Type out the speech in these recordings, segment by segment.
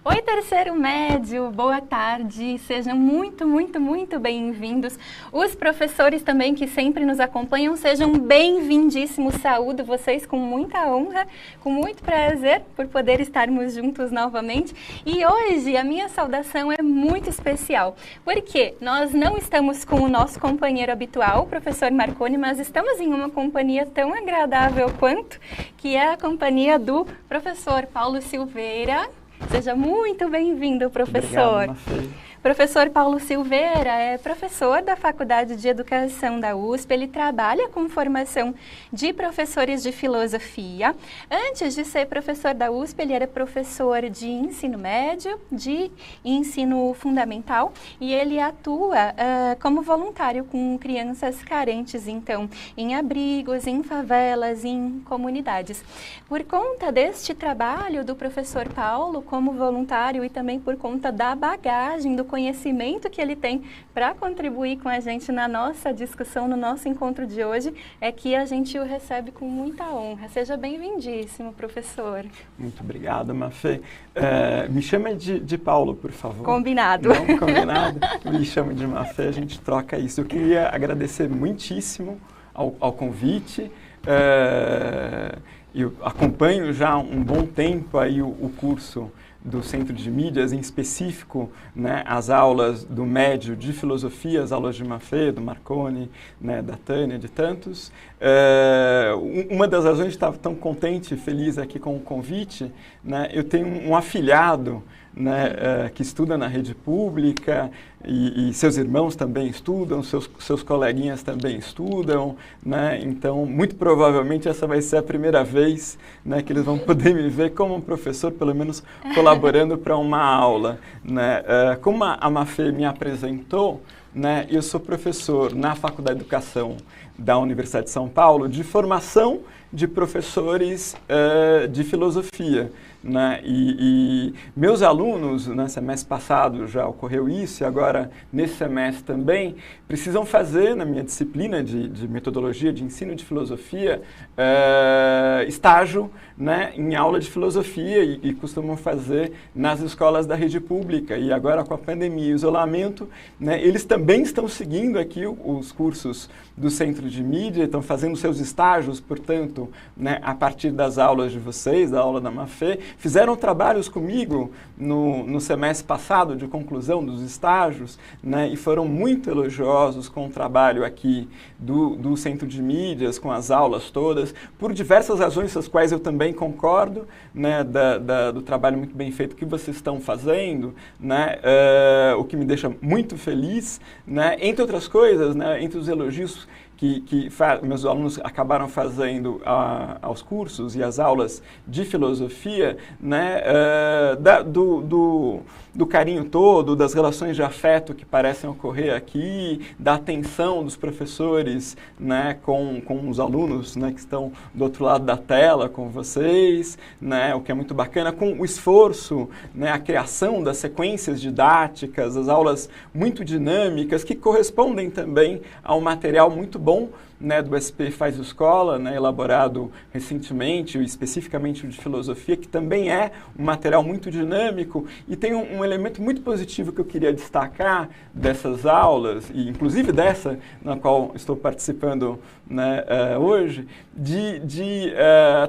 Oi, terceiro médio, boa tarde, sejam muito bem-vindos. Os professores também que sempre nos acompanham, sejam bem-vindíssimos, saúdo vocês com muita honra, com muito prazer por poder estarmos juntos novamente. E hoje a minha saudação é muito especial, porque nós não estamos com o nosso companheiro habitual, o professor Marconi, mas estamos em uma companhia tão agradável quanto, que é a companhia do professor Paulo Silveira. Seja muito bem-vindo, professor. Obrigado, Professor Paulo Silveira é professor da Faculdade de Educação da USP, ele trabalha com formação de professores de filosofia. Antes de ser professor da USP, ele era professor de ensino médio, de ensino fundamental, e ele atua como voluntário com crianças carentes, então, em abrigos, em favelas, em comunidades. Por conta deste trabalho do professor Paulo como voluntário e também por conta da bagagem, do conhecimento que ele tem para contribuir com a gente na nossa discussão, no nosso encontro de hoje, é que a gente o recebe com muita honra. Seja bem-vindíssimo, professor. Muito obrigado, Mafê. Me chama de Paulo, por favor. Combinado. Não, combinado? Me chama de Mafê, a gente troca isso. Eu queria agradecer muitíssimo ao convite. Eu acompanho já há um bom tempo aí o curso do Centro de Mídias, em específico, né, as aulas do médio de filosofia, as aulas de Mafê, do Marconi, né, da Tânia, de tantos. Uma das razões de estar tão contente e feliz aqui com o convite, né, eu tenho um afilhado, né, que estuda na rede pública e seus irmãos também estudam, seus coleguinhas também estudam, né, então muito provavelmente essa vai ser a primeira vez, né, que eles vão poder me ver como um professor, pelo menos colaborando para uma aula, né. Como a Mafê me apresentou, né, eu sou professor na Faculdade de Educação da Universidade de São Paulo de formação de professores de filosofia, né? E meus alunos, no semestre passado já ocorreu isso, e agora nesse semestre também, precisam fazer, na minha disciplina de metodologia de ensino de filosofia, estágio, né, em aula de filosofia e costumam fazer nas escolas da rede pública. E agora com a pandemia e isolamento, né, eles também estão seguindo aqui os cursos do Centro de Mídia, estão fazendo seus estágios, portanto, né, a partir das aulas de vocês, da aula da Mafê, fizeram trabalhos comigo no semestre passado de conclusão dos estágios, né, e foram muito elogiosos com o trabalho aqui do Centro de Mídias, com as aulas todas, por diversas razões, as quais eu também concordo, né, do trabalho muito bem feito que vocês estão fazendo, né, o que me deixa muito feliz, né, entre outras coisas, né, entre os elogios que meus alunos acabaram fazendo aos cursos e às aulas de filosofia, né, do carinho todo, das relações de afeto que parecem ocorrer aqui, da atenção dos professores, né, com os alunos, né, que estão do outro lado da tela com vocês, né, o que é muito bacana, com o esforço, né, a criação das sequências didáticas, as aulas muito dinâmicas que correspondem também a um material muito bom, né, do SP Faz Escola, né, elaborado recentemente, especificamente o de filosofia, que também é um material muito dinâmico e tem um elemento muito positivo que eu queria destacar dessas aulas, e inclusive dessa na qual estou participando, né, hoje, de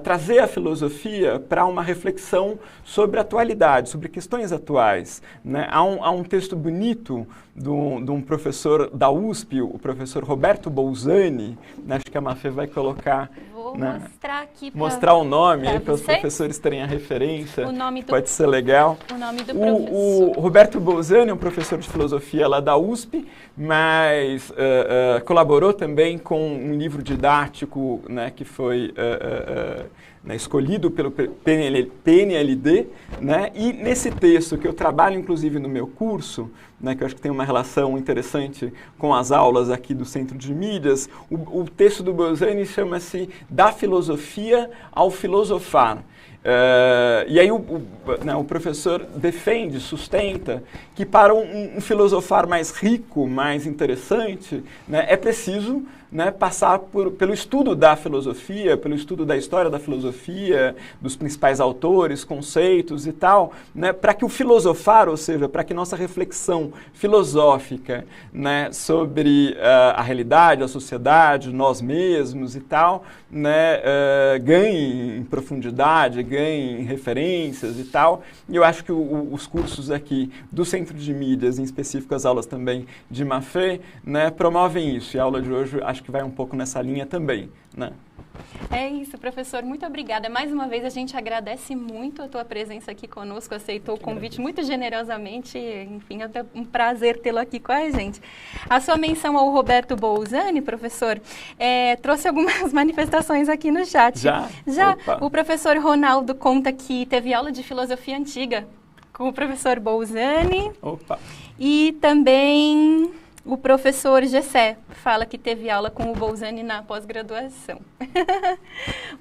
trazer a filosofia para uma reflexão sobre a atualidade, sobre questões atuais, né. Há um texto bonito de um professor da USP, o professor Roberto Bolzani, acho que a Mafê vai colocar, vou, né, mostrar aqui mostrar o nome aí para os você. professores terem a referência, O nome pode ser legal. O nome do O professor. Roberto Bolzani é um professor de filosofia lá da USP, mas colaborou também com um livro didático, né, que foi né, escolhido pelo PNLD, né, e nesse texto que eu trabalho inclusive no meu curso, né, que eu acho que tem uma relação interessante com as aulas aqui do Centro de Mídias, o texto do Bolzani chama-se Da Filosofia ao Filosofar. E aí o professor defende, sustenta que para um filosofar mais rico, mais interessante, né, é preciso, né, passar pelo estudo da filosofia, pelo estudo da história da filosofia, dos principais autores, conceitos e tal, né, para que o filosofar, ou seja, para que nossa reflexão filosófica, né, sobre a realidade, a sociedade, nós mesmos e tal, né, ganhe em profundidade, ganhe em referências e tal. E eu acho que os cursos aqui do Centro de Mídias, em específico as aulas também de Mafê, né, promovem isso. E a aula de hoje acho que vai um pouco nessa linha também, né? É isso, professor. Muito obrigada. Mais uma vez, a gente agradece muito a tua presença aqui conosco, aceitou o convite muito generosamente. Enfim, é um prazer tê-lo aqui com a gente. A sua menção ao Roberto Bolzani, professor, trouxe algumas manifestações aqui no chat. Já? Opa. O professor Ronaldo conta que teve aula de filosofia antiga com o professor Bolzani. Opa. E também o professor Gessé fala que teve aula com o Bolzani na pós-graduação.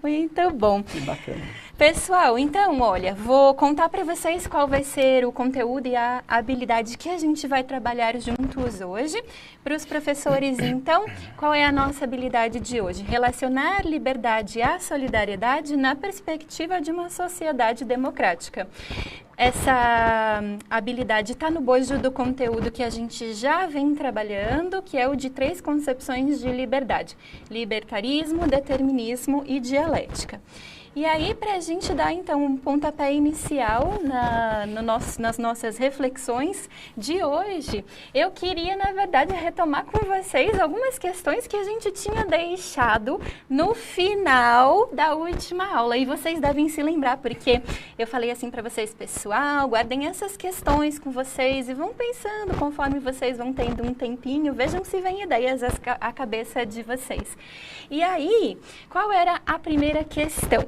Muito bom. Que bacana. Pessoal, então, olha, vou contar para vocês qual vai ser o conteúdo e a habilidade que a gente vai trabalhar juntos hoje. Para os professores, então, qual é a nossa habilidade de hoje? Relacionar liberdade à solidariedade na perspectiva de uma sociedade democrática. Essa habilidade está no bojo do conteúdo que a gente já vem trabalhando, que é o de 3 concepções de liberdade: libertarismo, determinismo e dialética. E aí, para a gente dar, então, um pontapé inicial nas nossas reflexões de hoje, eu queria, na verdade, retomar com vocês algumas questões que a gente tinha deixado no final da última aula. E vocês devem se lembrar, porque eu falei assim para vocês, pessoal, guardem essas questões com vocês e vão pensando conforme vocês vão tendo um tempinho, vejam se vem ideias à cabeça de vocês. E aí, qual era a primeira questão?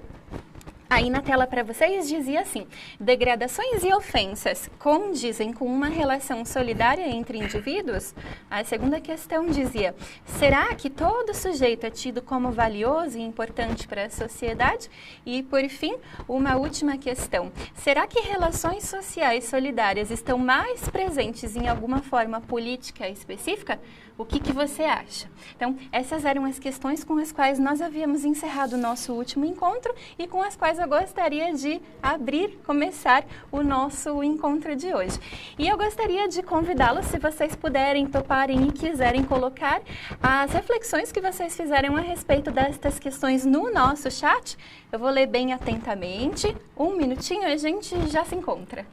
Aí na tela para vocês dizia assim: degradações e ofensas condizem com uma relação solidária entre indivíduos? A segunda questão dizia: será que todo sujeito é tido como valioso e importante para a sociedade? E por fim, uma última questão: será que relações sociais solidárias estão mais presentes em alguma forma política específica? O que você acha? Então, essas eram as questões com as quais nós havíamos encerrado o nosso último encontro e com as quais eu gostaria de começar o nosso encontro de hoje. E eu gostaria de convidá-los, se vocês puderem, toparem e quiserem colocar as reflexões que vocês fizeram a respeito destas questões no nosso chat. Eu vou ler bem atentamente. Um minutinho e a gente já se encontra.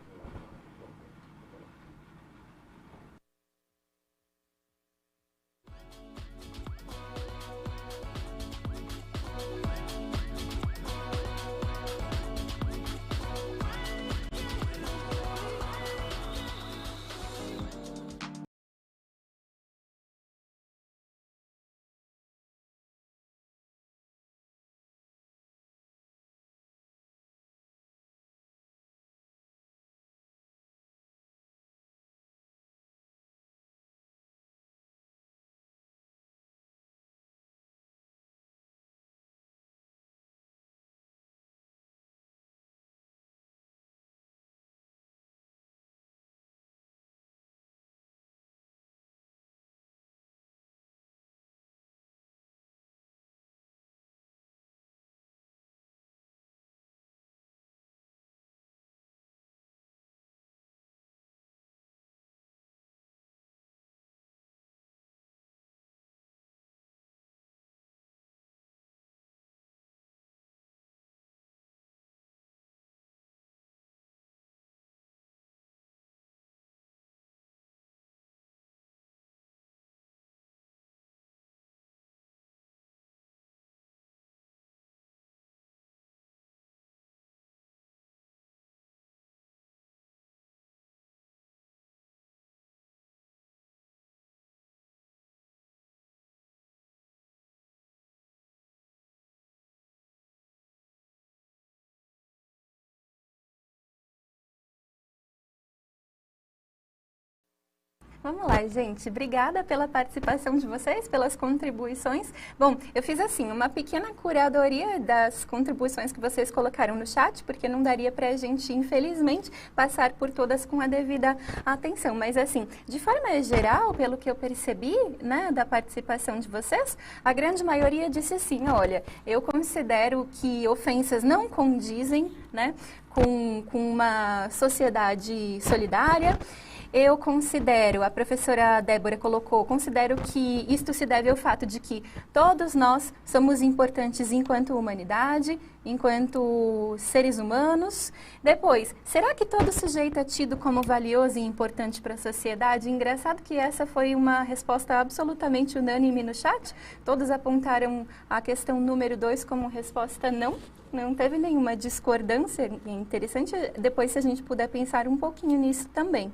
Vamos lá, gente. Obrigada pela participação de vocês, pelas contribuições. Bom, eu fiz assim, uma pequena curadoria das contribuições que vocês colocaram no chat, porque não daria para a gente, infelizmente, passar por todas com a devida atenção. Mas assim, de forma geral, pelo que eu percebi, né, da participação de vocês, a grande maioria disse assim, olha, eu considero que ofensas não condizem, né, com uma sociedade solidária. Eu considero, a professora Débora colocou, considero que isto se deve ao fato de que todos nós somos importantes enquanto humanidade, enquanto seres humanos. Depois, será que todo sujeito é tido como valioso e importante para a sociedade? Engraçado que essa foi uma resposta absolutamente unânime no chat. Todos apontaram a questão número 2 como resposta não. Não teve nenhuma discordância. É interessante depois se a gente puder pensar um pouquinho nisso também.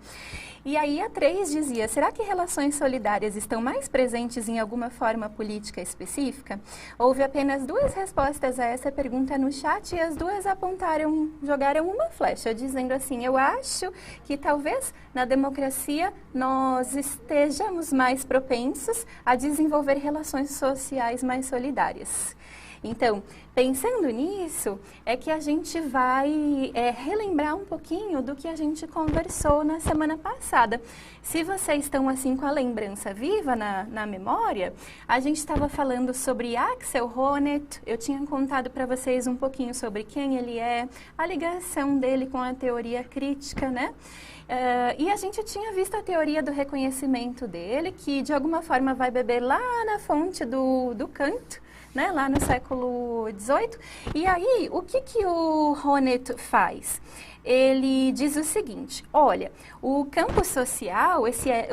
E aí a 3 dizia, será que relações solidárias estão mais presentes em alguma forma política específica? Houve apenas 2 respostas a essa pergunta no chat e as 2 apontaram, jogaram uma flecha, dizendo assim, eu acho que talvez na democracia nós estejamos mais propensos a desenvolver relações sociais mais solidárias. Então, pensando nisso, é que a gente vai relembrar um pouquinho do que a gente conversou na semana passada. Se vocês estão assim com a lembrança viva na memória, a gente estava falando sobre Axel Honneth, eu tinha contado para vocês um pouquinho sobre quem ele é, a ligação dele com a teoria crítica, né? E a gente tinha visto a teoria do reconhecimento dele, que de alguma forma vai beber lá na fonte do Kant, né, lá no século XVIII. E aí, o que o Honneth faz? Ele diz o seguinte, olha, o campo social,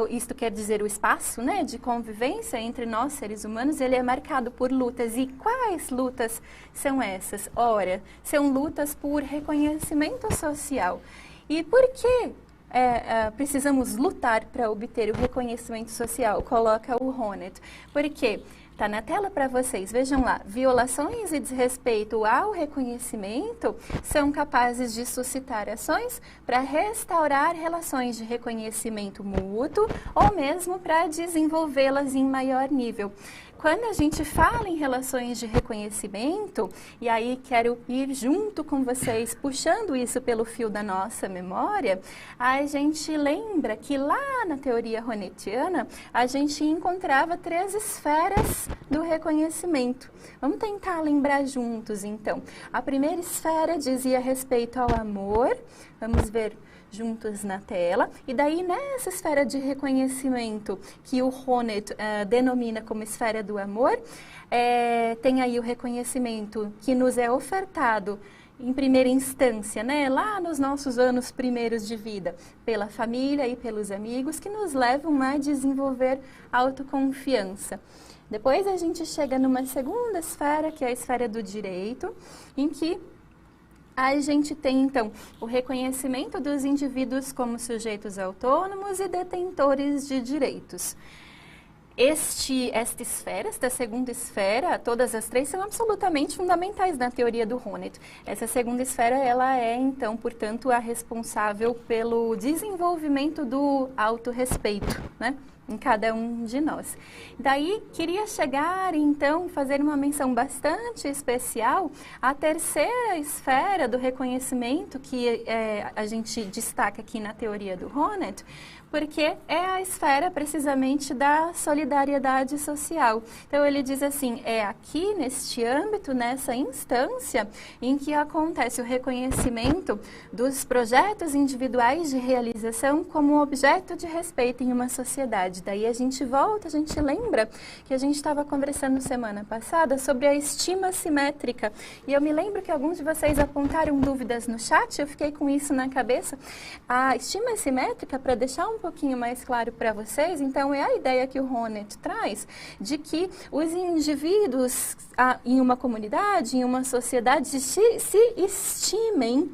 isto quer dizer o espaço, né, de convivência entre nós seres humanos, ele é marcado por lutas. E quais lutas são essas? Ora, são lutas por reconhecimento social. E por que precisamos lutar para obter o reconhecimento social? Coloca o Honneth. Por quê? Está na tela para vocês, vejam lá, violações e desrespeito ao reconhecimento são capazes de suscitar ações para restaurar relações de reconhecimento mútuo ou mesmo para desenvolvê-las em maior nível. Quando a gente fala em relações de reconhecimento, e aí quero ir junto com vocês, puxando isso pelo fio da nossa memória, a gente lembra que lá na teoria honnetiana, a gente encontrava 3 esferas do reconhecimento. Vamos tentar lembrar juntos, então. A primeira esfera dizia respeito ao amor, vamos ver juntos na tela, e daí nessa esfera de reconhecimento que o Honneth denomina como esfera do amor, tem aí o reconhecimento que nos é ofertado em primeira instância, né, lá nos nossos anos primeiros de vida, pela família e pelos amigos, que nos levam a desenvolver autoconfiança. Depois a gente chega numa segunda esfera, que é a esfera do direito, em que a gente tem, então, o reconhecimento dos indivíduos como sujeitos autônomos e detentores de direitos. Esta segunda esfera, todas as 3 são absolutamente fundamentais na teoria do Honneth. Essa segunda esfera, ela é, então, portanto, a responsável pelo desenvolvimento do autorrespeito, né, em cada um de nós. Daí, queria chegar, então, fazer uma menção bastante especial à terceira esfera do reconhecimento que a gente destaca aqui na teoria do Honneth, porque é a esfera precisamente da solidariedade social. Então ele diz assim, é aqui neste âmbito, nessa instância, em que acontece o reconhecimento dos projetos individuais de realização como objeto de respeito em uma sociedade. Daí a gente volta, a gente lembra que a gente estava conversando semana passada sobre a estima simétrica. E eu me lembro que alguns de vocês apontaram dúvidas no chat, eu fiquei com isso na cabeça. A estima simétrica, para deixar um pouquinho mais claro para vocês, então é a ideia que o Honneth traz de que os indivíduos em uma comunidade, em uma sociedade, se estimem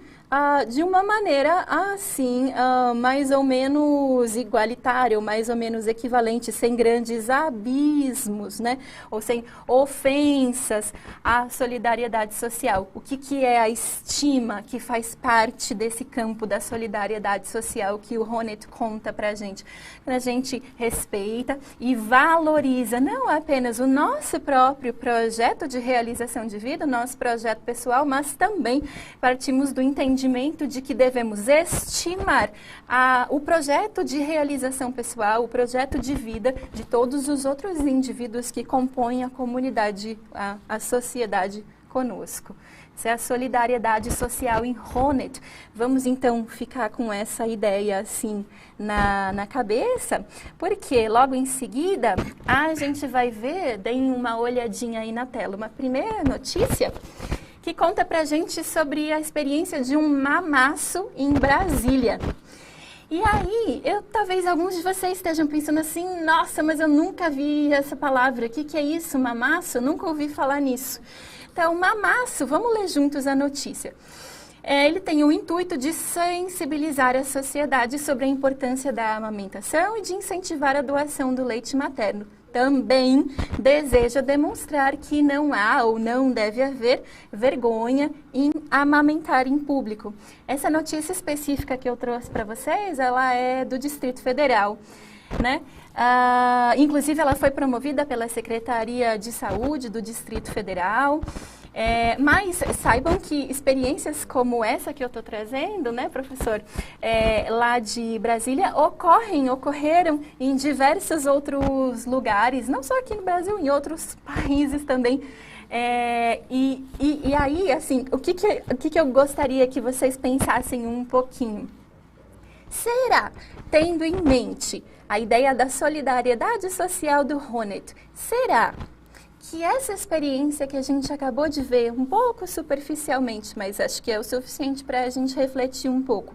de uma maneira assim, mais ou menos igualitária, ou mais ou menos equivalente, sem grandes abismos, né? Ou sem ofensas à solidariedade social. O que é a estima que faz parte desse campo da solidariedade social que o Honneth conta para a gente? A gente respeita e valoriza não apenas o nosso próprio projeto de realização de vida, o nosso projeto pessoal, mas também partimos do entendimento de que devemos estimar o projeto de realização pessoal, o projeto de vida de todos os outros indivíduos que compõem a comunidade, a sociedade conosco. Isso é a solidariedade social em Honneth. Vamos então ficar com essa ideia assim na cabeça, porque logo em seguida a gente vai ver, deem uma olhadinha aí na tela, uma primeira notícia que conta pra gente sobre a experiência de um mamaço em Brasília. E aí, talvez alguns de vocês estejam pensando assim, nossa, mas eu nunca vi essa palavra, o que é isso, mamaço? Eu nunca ouvi falar nisso. Então, mamaço, vamos ler juntos a notícia. Ele tem o intuito de sensibilizar a sociedade sobre a importância da amamentação e de incentivar a doação do leite materno. Também deseja demonstrar que não há ou não deve haver vergonha em amamentar em público. Essa notícia específica que eu trouxe para vocês, ela é do Distrito Federal, né? Inclusive, ela foi promovida pela Secretaria de Saúde do Distrito Federal. Mas saibam que experiências como essa que eu estou trazendo, né, professor, lá de Brasília, ocorreram em diversos outros lugares, não só aqui no Brasil, em outros países também. E aí, assim, o que eu gostaria que vocês pensassem um pouquinho? Será, tendo em mente a ideia da solidariedade social do Honneth, será que essa experiência que a gente acabou de ver, um pouco superficialmente, mas acho que é o suficiente para a gente refletir um pouco,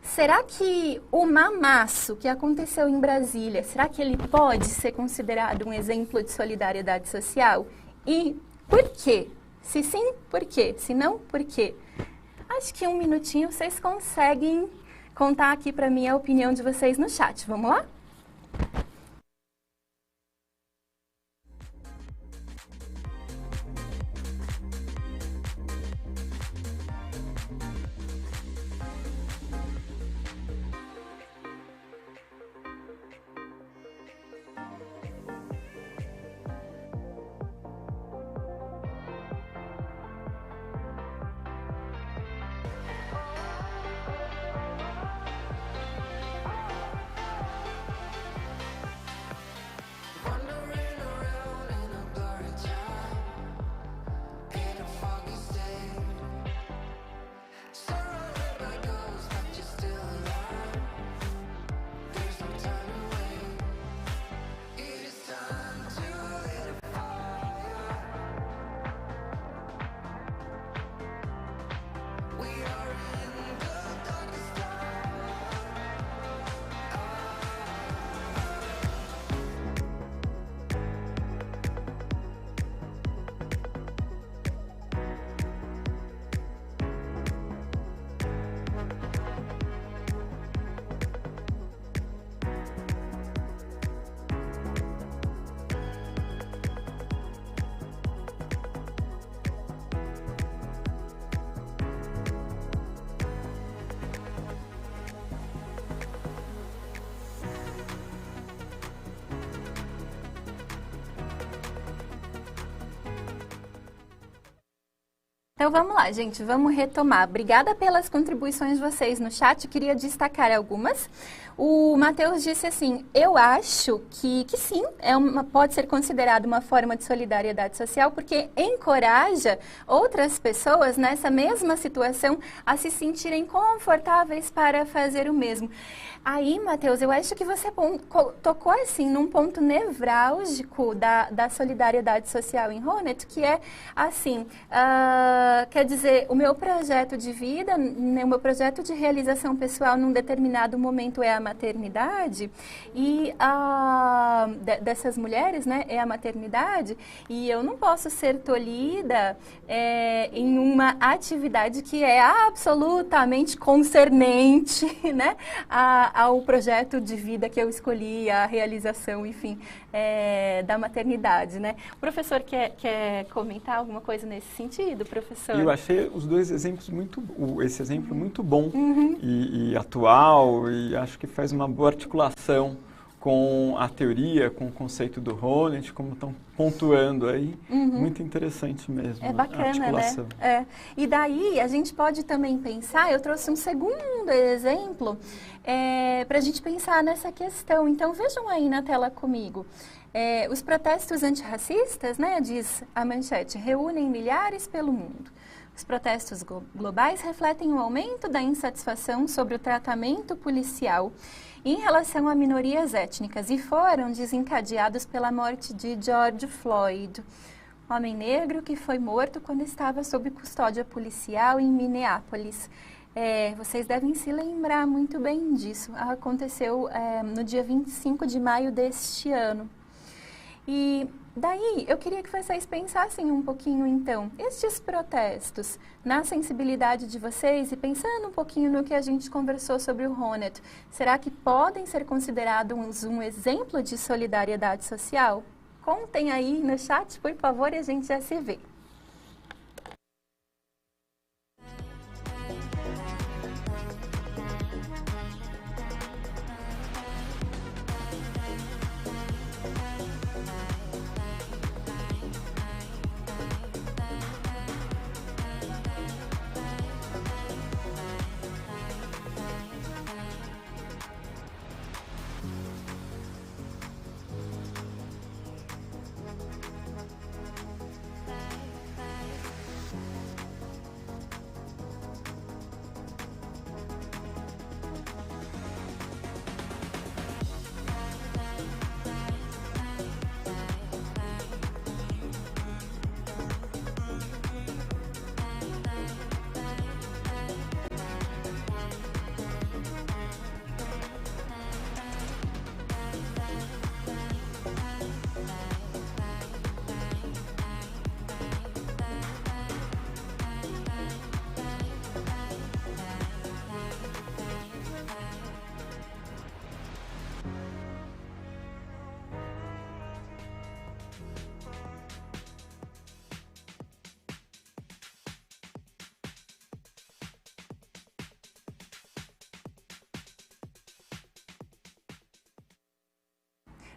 será que o mamaço que aconteceu em Brasília, será que ele pode ser considerado um exemplo de solidariedade social? E por quê? Se sim, por quê? Se não, por quê? Acho que em um minutinho vocês conseguem contar aqui para mim a opinião de vocês no chat. Vamos lá? Então vamos lá, gente, vamos retomar. Obrigada pelas contribuições de vocês no chat, eu queria destacar algumas. O Matheus disse assim, eu acho que sim, pode ser considerado uma forma de solidariedade social, porque encoraja outras pessoas nessa mesma situação a se sentirem confortáveis para fazer o mesmo. Aí, Matheus, eu acho que você tocou assim num ponto nevrálgico da solidariedade social em Honneth, que é assim, quer dizer, o meu projeto de vida, né, o meu projeto de realização pessoal num determinado momento é a maternidade, e dessas mulheres, né, é a maternidade, e eu não posso ser tolhida em uma atividade que é absolutamente concernente, né, ao projeto de vida que eu escolhi, a realização, enfim, da maternidade, né? O professor quer comentar alguma coisa nesse sentido, professor? Eu achei os dois exemplos esse exemplo muito bom e atual, e acho que faz uma boa articulação com a teoria, com o conceito do Honneth, como estão pontuando aí. Muito interessante mesmo. É bacana, a articulação. né? E daí a gente pode também pensar, eu trouxe um segundo exemplo para a gente pensar nessa questão. Então vejam aí na tela comigo. Os protestos antirracistas, né, diz a manchete, reúnem milhares pelo mundo. Os protestos globais refletem o aumento da insatisfação sobre o tratamento policial em relação a minorias étnicas e foram desencadeados pela morte de George Floyd, homem negro que foi morto quando estava sob custódia policial em Minneapolis. Vocês devem se lembrar muito bem disso. Aconteceu no dia 25 de maio deste ano. E daí, eu queria que vocês pensassem um pouquinho, então, estes protestos, na sensibilidade de vocês e pensando um pouquinho no que a gente conversou sobre o Honneth, será que podem ser considerados um exemplo de solidariedade social? Contem aí no chat, por favor, e a gente já se vê.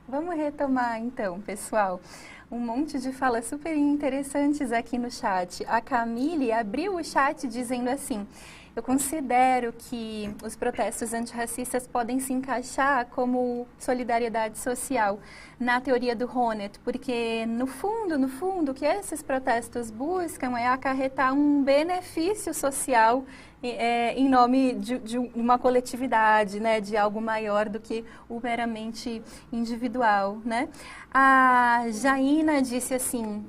Vamos retomar então, pessoal. Um monte de falas super interessantes aqui no chat. A Camille abriu o chat dizendo assim: eu considero que os protestos antirracistas podem se encaixar como solidariedade social na teoria do Honneth, porque no fundo, o que esses protestos buscam é acarretar um benefício social em nome de uma coletividade, né, de algo maior do que o meramente individual, né? A Jaina disse assim,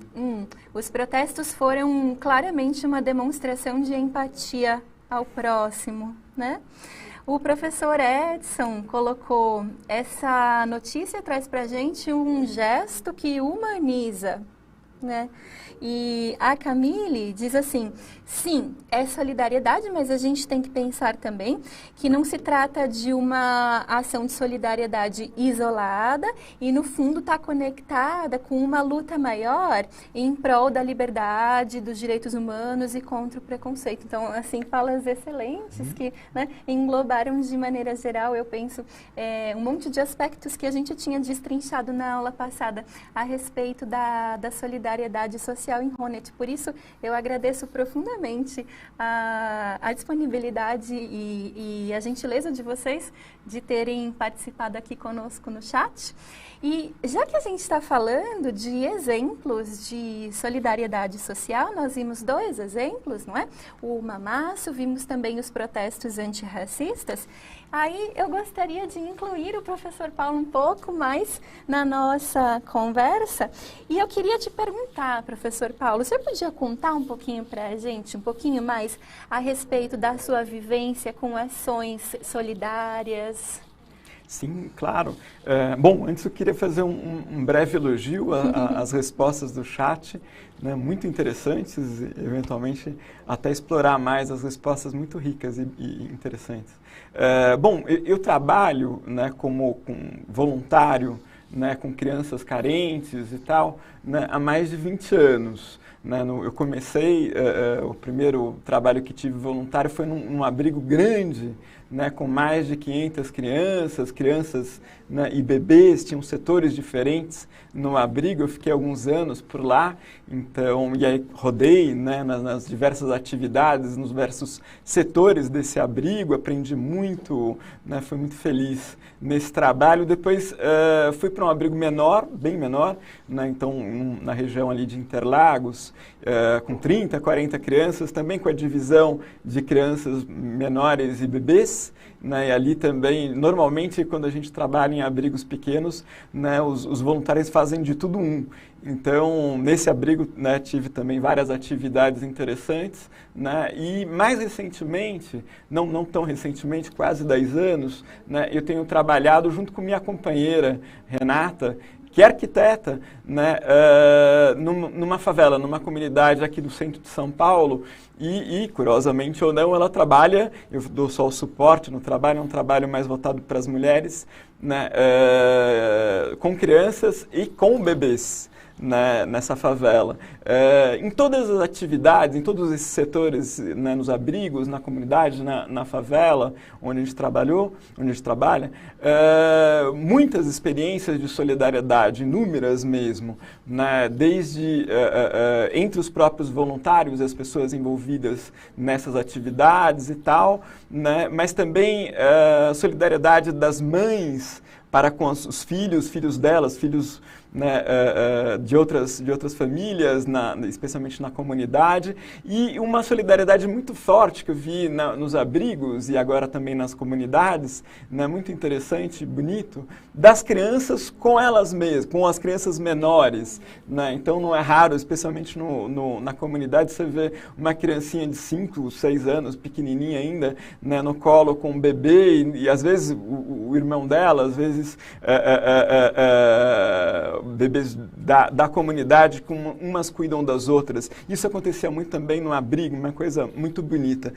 os protestos foram claramente uma demonstração de empatia ao próximo, né? O professor Edson colocou, essa notícia traz para a gente um gesto que humaniza, né? E a Camille diz assim, sim, é solidariedade, mas a gente tem que pensar também que não se trata de uma ação de solidariedade isolada e no fundo está conectada com uma luta maior em prol da liberdade, dos direitos humanos e contra o preconceito. Então, assim, falas excelentes que, né, englobaram de maneira geral, eu penso, um monte de aspectos que a gente tinha destrinchado na aula passada a respeito da solidariedade social em Honneth. Por isso, eu agradeço profundamente a disponibilidade e a gentileza de vocês de terem participado aqui conosco no chat. E já que a gente está falando de exemplos de solidariedade social, nós vimos 2 exemplos, não é? O Mamaço, vimos também os protestos antirracistas. Aí eu gostaria de incluir o professor Paulo um pouco mais na nossa conversa e eu queria te perguntar perguntar, professor Paulo, o senhor podia contar um pouquinho para a gente, um pouquinho mais a respeito da sua vivência com ações solidárias? Sim, claro. Bom, antes eu queria fazer um breve elogio às respostas do chat, né, muito interessantes, e eventualmente até explorar mais as respostas muito ricas e interessantes. Bom, eu trabalho, né, como voluntário, né, com crianças carentes e tal, né, há mais de 20 anos. Né, eu comecei, o primeiro trabalho que tive voluntário foi num abrigo grande, né, com mais de 500 crianças, né, e bebês, tinham setores diferentes no abrigo. Eu fiquei alguns anos por lá, então, e aí rodei, né, nas diversas atividades, nos diversos setores desse abrigo, aprendi muito, né, fui muito feliz nesse trabalho. Depois fui para um abrigo menor, bem menor, né, então na região ali de Interlagos, com 30, 40 crianças, também com a divisão de crianças menores e bebês, né, e ali também, normalmente, quando a gente trabalha em abrigos pequenos, né, os voluntários fazem de tudo um. Então, nesse abrigo, né, tive também várias atividades interessantes, né, e mais recentemente, não tão recentemente, quase 10 anos, né, eu tenho trabalhado junto com minha companheira, Renata, que é arquiteta, né, numa favela, numa comunidade aqui do centro de São Paulo, e curiosamente ou não, ela trabalha, eu dou só o suporte no trabalho, é um trabalho mais voltado para as mulheres, né, com crianças e com bebês, né, nessa favela. Em todas as atividades, em todos esses setores, né, nos abrigos, na comunidade, na favela, onde a gente trabalha, muitas experiências de solidariedade, inúmeras mesmo, né, desde entre os próprios voluntários, as pessoas envolvidas nessas atividades e tal, né, mas também a solidariedade das mães para com os filhos delas, filhos, né, de outras famílias, especialmente na comunidade, e uma solidariedade muito forte que eu vi nos abrigos e agora também nas comunidades, né, muito interessante, bonito, das crianças com elas mesmas, com as crianças menores, né? Então não é raro, especialmente na comunidade, você vê uma criancinha de 5, 6 anos, pequenininha ainda, né, no colo com um bebê, e às vezes o irmão dela, às vezes bebês da comunidade, umas cuidam das outras. Isso acontecia muito também no abrigo, uma coisa muito bonita.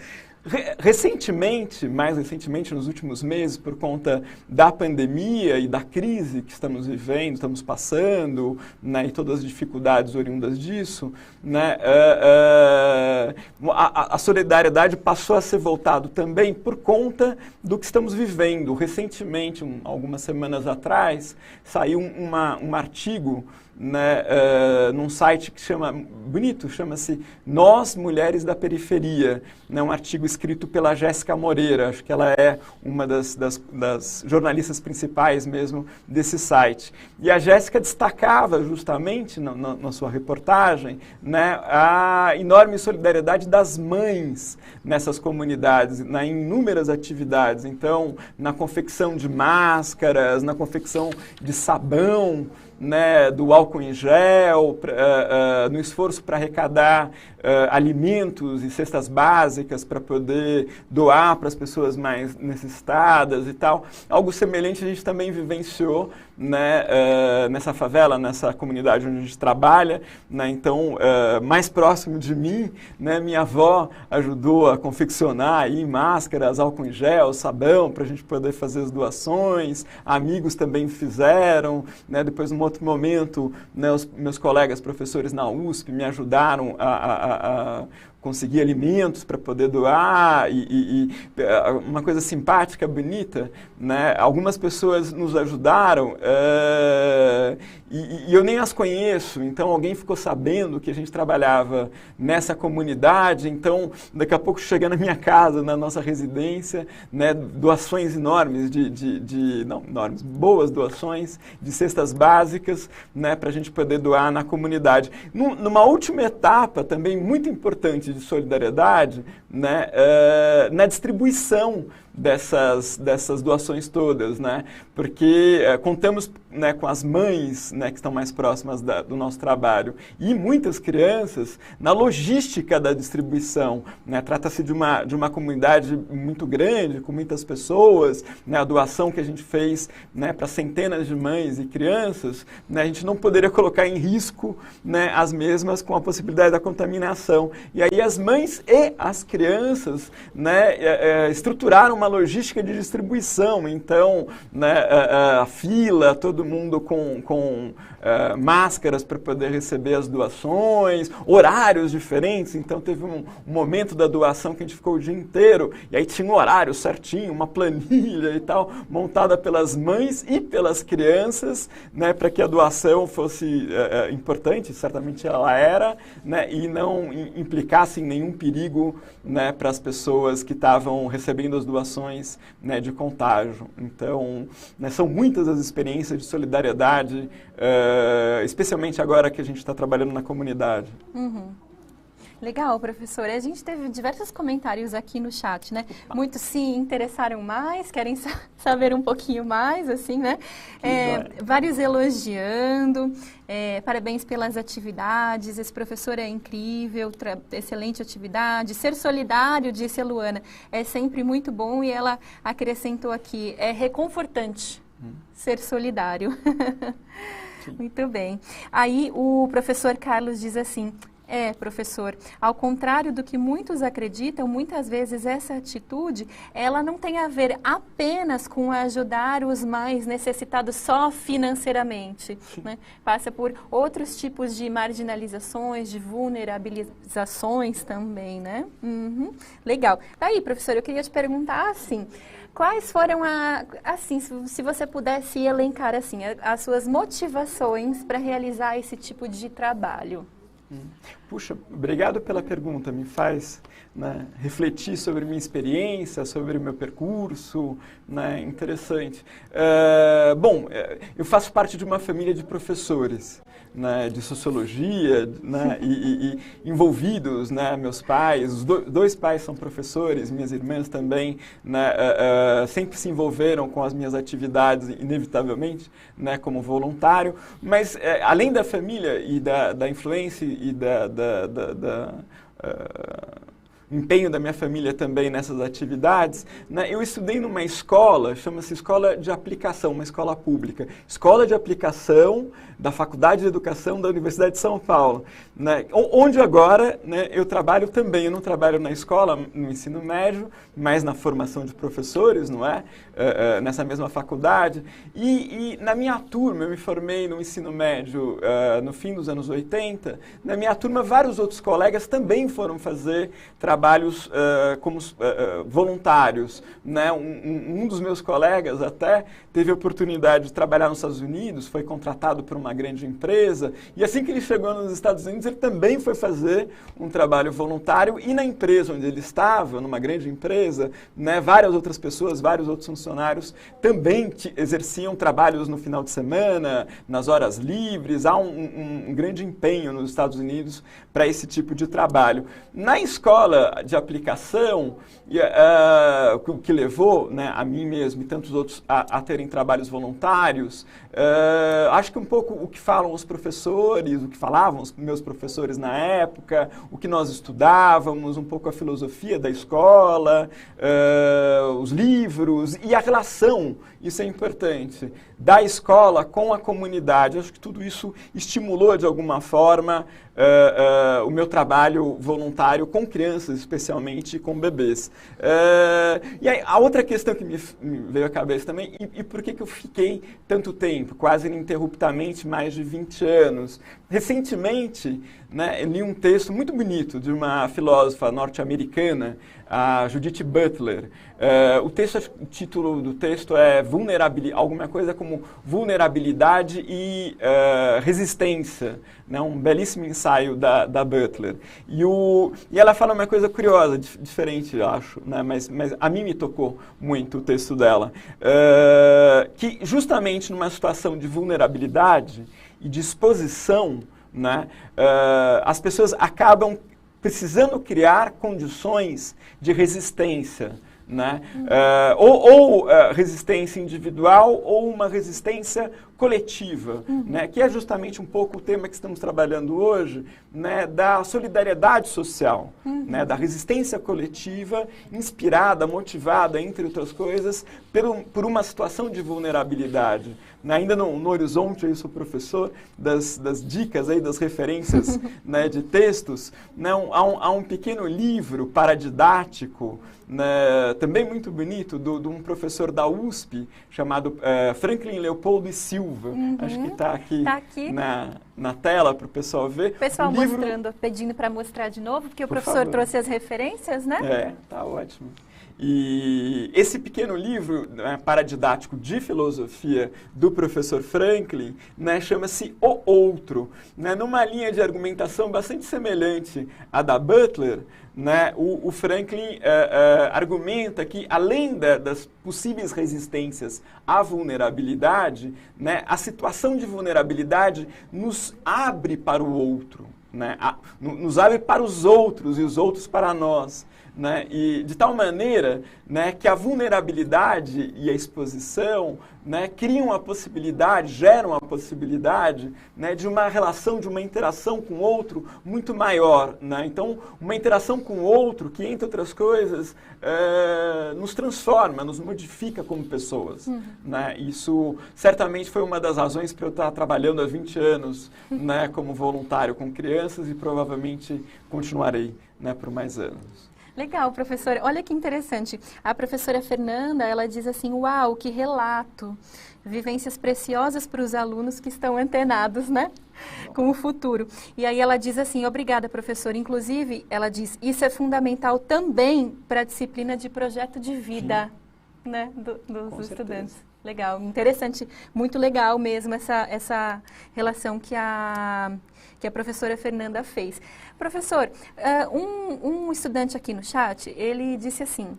Mais recentemente, nos últimos meses, por conta da pandemia e da crise que estamos vivendo, estamos passando, né, e todas as dificuldades oriundas disso, né, a solidariedade passou a ser voltado também por conta do que estamos vivendo. Recentemente, algumas semanas atrás, saiu um artigo, né, num site que chama-se Nós, Mulheres da Periferia, né, um artigo escrito pela Jéssica Moreira, acho que ela é uma das jornalistas principais mesmo desse site. E a Jéssica destacava justamente na sua reportagem, né, a enorme solidariedade das mães nessas comunidades, em inúmeras atividades. Então, na confecção de máscaras, na confecção de sabão, né, do álcool em gel, no esforço para arrecadar alimentos e cestas básicas para poder doar para as pessoas mais necessitadas e tal. Algo semelhante a gente também vivenciou, né, nessa favela, nessa comunidade onde a gente trabalha, né, então, mais próximo de mim, né, minha avó ajudou a confeccionar aí máscaras, álcool em gel, sabão, para a gente poder fazer as doações, amigos também fizeram, né, depois num outro momento, né, os meus colegas professores na USP me ajudaram a conseguir alimentos para poder doar, e uma coisa simpática, bonita, né? Algumas pessoas nos ajudaram e eu nem as conheço, então alguém ficou sabendo que a gente trabalhava nessa comunidade, então daqui a pouco chega na minha casa, na nossa residência, né, doações enormes, não enormes, boas doações de cestas básicas, né, para a gente poder doar na comunidade. Numa última etapa também muito importante de solidariedade, né, na distribuição dessas doações todas, né? Porque contamos, né, com as mães, né, que estão mais próximas do nosso trabalho e muitas crianças na logística da distribuição, né? Trata-se de uma comunidade muito grande, com muitas pessoas, né? A doação que a gente fez, né, para centenas de mães e crianças, né, a gente não poderia colocar em risco, né, as mesmas com a possibilidade da contaminação. E aí as mães e as crianças, né, estruturaram uma logística de distribuição. Então, né, a fila, todo mundo com máscaras para poder receber as doações, horários diferentes. Então teve um momento da doação que a gente ficou o dia inteiro e aí tinha um horário certinho, uma planilha e tal, montada pelas mães e pelas crianças, né, para que a doação fosse importante, certamente ela era, né, e não implicasse em nenhum perigo, né, para as pessoas que estavam recebendo as doações, né, de contágio. Então, né, são muitas as experiências de solidariedade, especialmente agora que a gente está trabalhando na comunidade. Uhum. Legal, professora. A gente teve diversos comentários aqui no chat, né? Muitos se interessaram mais, querem saber um pouquinho mais, assim, né? Vários elogiando, parabéns pelas atividades, esse professor é incrível, excelente atividade. Ser solidário, disse a Luana, é sempre muito bom e ela acrescentou aqui, é reconfortante ser solidário. Muito bem. Aí o professor Carlos diz assim, professor, ao contrário do que muitos acreditam, muitas vezes essa atitude, ela não tem a ver apenas com ajudar os mais necessitados só financeiramente, né? Passa por outros tipos de marginalizações, de vulnerabilizações também, né? Uhum. Legal. Daí, professor, eu queria te perguntar assim, quais foram, assim, se você pudesse elencar assim, as suas motivações para realizar esse tipo de trabalho? Puxa, obrigado pela pergunta, me faz, né, refletir sobre minha experiência, sobre o meu percurso, né, interessante. Bom, eu faço parte de uma família de professores, né, de sociologia, né, e envolvidos, né, meus pais, os dois pais são professores, minhas irmãs também, né, sempre se envolveram com as minhas atividades, inevitavelmente, né, como voluntário, mas além da família e da influência e empenho da minha família também nessas atividades, né, eu estudei numa escola, chama-se Escola de Aplicação, uma escola pública. Escola de Aplicação da Faculdade de Educação da Universidade de São Paulo, né, onde agora, né, eu trabalho também. Eu não trabalho na escola, no ensino médio, mas na formação de professores, não é? Nessa mesma faculdade. E na minha turma, eu me formei no ensino médio no fim dos anos 80, na minha turma vários outros colegas também foram fazer trabalhos como voluntários, né? Um dos meus colegas até teve a oportunidade de trabalhar nos Estados Unidos, foi contratado por uma grande empresa, e assim que ele chegou nos Estados Unidos, ele também foi fazer um trabalho voluntário, e na empresa onde ele estava, numa grande empresa, né, várias outras pessoas, vários outros funcionários também exerciam trabalhos no final de semana, nas horas livres. Há um grande empenho nos Estados Unidos para esse tipo de trabalho. Na escola de aplicação, o que levou, né, a mim mesmo e tantos outros a terem trabalhos voluntários, acho que um pouco o que falam os professores, o que falavam os meus professores na época, o que nós estudávamos, um pouco a filosofia da escola, os livros e a relação, isso é importante, da escola com a comunidade. Acho que tudo isso estimulou de alguma forma o meu trabalho voluntário com crianças, especialmente com bebês. E aí, a outra questão que me veio à cabeça também, e por que eu fiquei tanto tempo, quase ininterruptamente, mais de 20 anos? Recentemente, né, eu li um texto muito bonito de uma filósofa norte-americana, a Judith Butler. O título do texto é alguma coisa como Vulnerabilidade e Resistência, né, um belíssimo ensaio da Butler. E ela fala uma coisa curiosa, diferente, eu acho, né, mas a mim me tocou muito o texto dela, que justamente numa situação de vulnerabilidade e de exposição, né, as pessoas acabam precisando criar condições de resistência, né? Ou resistência individual ou uma resistência coletiva, né? Que é justamente um pouco o tema que estamos trabalhando hoje, né? Da solidariedade social, né? Da resistência coletiva inspirada, motivada, entre outras coisas, por uma situação de vulnerabilidade. Ainda no horizonte, eu sou professor, das dicas, aí, das referências né, de textos, né, há um pequeno livro paradidático, né, também muito bonito, de um professor da USP, chamado Franklin Leopoldo e Silva. Acho que está aqui, na tela para o pessoal ver. O pessoal mostrando, pedindo para mostrar de novo, porque o professor trouxe as referências, né? Tá ótimo. E esse pequeno livro, né, paradidático de filosofia do professor Franklin, né, chama-se O Outro. Né, numa linha de argumentação bastante semelhante à da Butler, né, o Franklin argumenta que, além das possíveis resistências à vulnerabilidade, né, a situação de vulnerabilidade nos abre para o outro, né, nos abre para os outros e os outros para nós. Né? E de tal maneira, né, que a vulnerabilidade e a exposição, né, criam a possibilidade, geram a possibilidade, né, de uma relação, de uma interação com o outro muito maior. Né? Então, uma interação com o outro que, entre outras coisas, nos transforma, nos modifica como pessoas. Né? Isso certamente foi uma das razões para eu estar trabalhando há 20 anos né, como voluntário com crianças e provavelmente continuarei né, por mais anos. Legal, professora. Olha que interessante. A professora Fernanda, ela diz assim, uau, que relato. Vivências preciosas para os alunos que estão antenados, né? Com o futuro. E aí ela diz assim, obrigada, professora. Inclusive, ela diz, isso é fundamental também para a disciplina de projeto de vida, né? Dos estudantes. Legal, interessante. Muito legal mesmo essa relação que a professora Fernanda fez. Professor, um estudante aqui no chat, ele disse assim,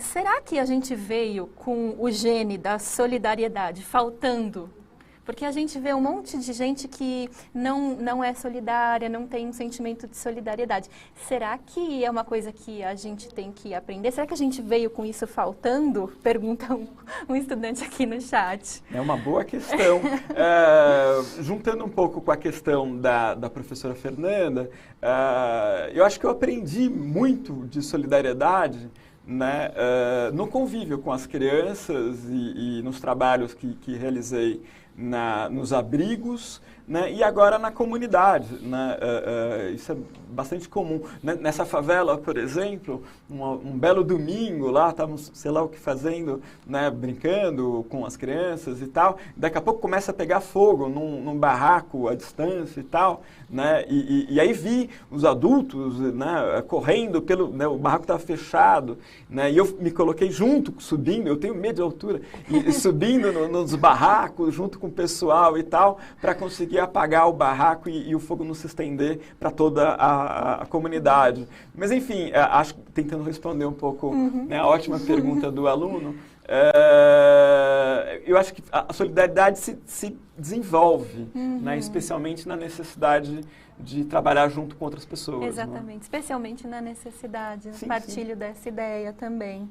será que a gente veio com o gene da solidariedade faltando? Porque a gente vê um monte de gente que não é solidária, não tem um sentimento de solidariedade. Será que é uma coisa que a gente tem que aprender? Será que a gente veio com isso faltando? Pergunta um estudante aqui no chat. É uma boa questão. Juntando um pouco com a questão da professora Fernanda, eu acho que eu aprendi muito de solidariedade né, no convívio com as crianças e nos trabalhos que realizei nos abrigos, né, e agora na comunidade. Né, isso é bastante comum. Nessa favela, por exemplo, um belo domingo lá, estávamos, sei lá o que fazendo, né, brincando com as crianças e tal, daqui a pouco começa a pegar fogo num barraco à distância e tal, né, e aí vi os adultos né, correndo, né, o barraco estava fechado, né, e eu me coloquei junto, subindo, eu tenho medo de altura, e subindo nos barracos, junto com o pessoal e tal, para conseguir apagar o barraco e o fogo não se estender para toda a comunidade. Mas, enfim, acho que tentando responder um pouco né, a ótima pergunta do aluno, eu acho que a solidariedade se desenvolve, né, especialmente na necessidade de trabalhar junto com outras pessoas. Exatamente, né? Especialmente na necessidade, sim, partilho dessa ideia também.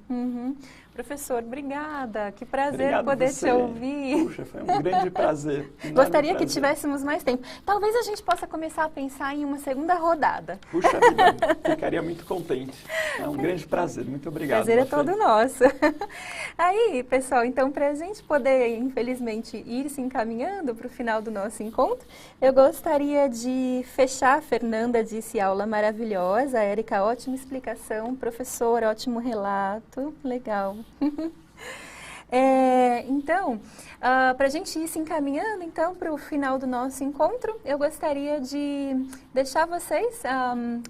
Professor, obrigada, que prazer Obrigado poder você. te ouvir. Puxa, foi um grande prazer. Gostaria que tivéssemos mais tempo. Talvez a gente possa começar a pensar em uma segunda rodada. Puxa vida, ficaria muito contente. É um grande prazer, muito obrigado. O prazer é todo nosso. Aí, pessoal, então, para a gente poder, infelizmente, ir se encaminhando para o final do nosso encontro, eu gostaria de fechar. A Fernanda disse aula maravilhosa, a Érica, ótima explicação, professor, ótimo relato, legal. Então, para a gente ir se encaminhando então para o final do nosso encontro, eu gostaria de deixar vocês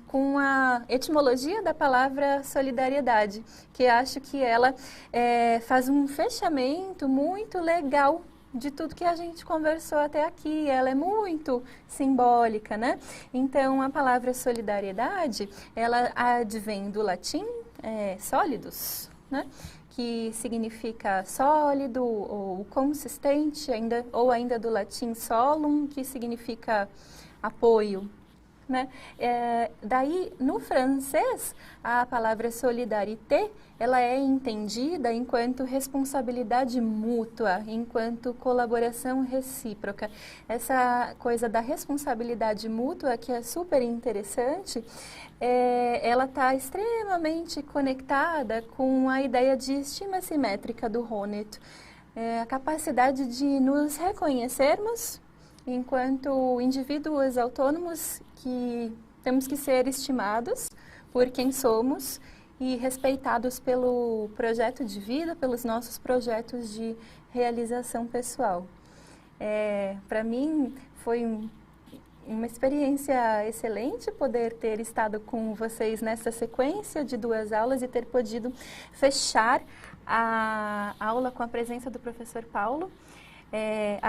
com a etimologia da palavra solidariedade, que acho que ela faz um fechamento muito legal de tudo que a gente conversou até aqui. Ela é muito simbólica, né? Então, a palavra solidariedade, ela advém do latim sólidos, né? Que significa sólido ou consistente, ou ainda do latim solum, que significa apoio, né? Daí, no francês, a palavra solidarité, ela é entendida enquanto responsabilidade mútua, enquanto colaboração recíproca. Essa coisa da responsabilidade mútua, que é super interessante, ela está extremamente conectada com a ideia de estima simétrica do Honneth. A capacidade de nos reconhecermos enquanto indivíduos autônomos que temos que ser estimados por quem somos e respeitados pelo projeto de vida, pelos nossos projetos de realização pessoal. Para mim, foi uma experiência excelente poder ter estado com vocês nessa sequência de 2 aulas e ter podido fechar a aula com a presença do professor Paulo.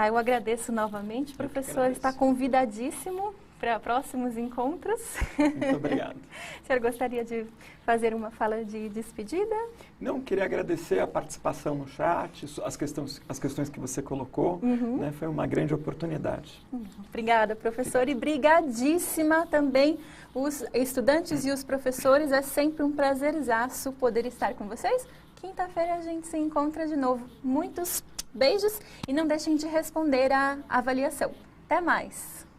Eu agradeço novamente, professor, está convidadíssimo para próximos encontros. Muito obrigado. O senhor gostaria de fazer uma fala de despedida? Não, queria agradecer a participação no chat, as questões que você colocou, né, foi uma grande oportunidade. Obrigada, professor, e brigadíssima também os estudantes e os professores, é sempre um prazerzaço poder estar com vocês. Quinta-feira a gente se encontra de novo. Muitos beijos e não deixem de responder a avaliação. Até mais!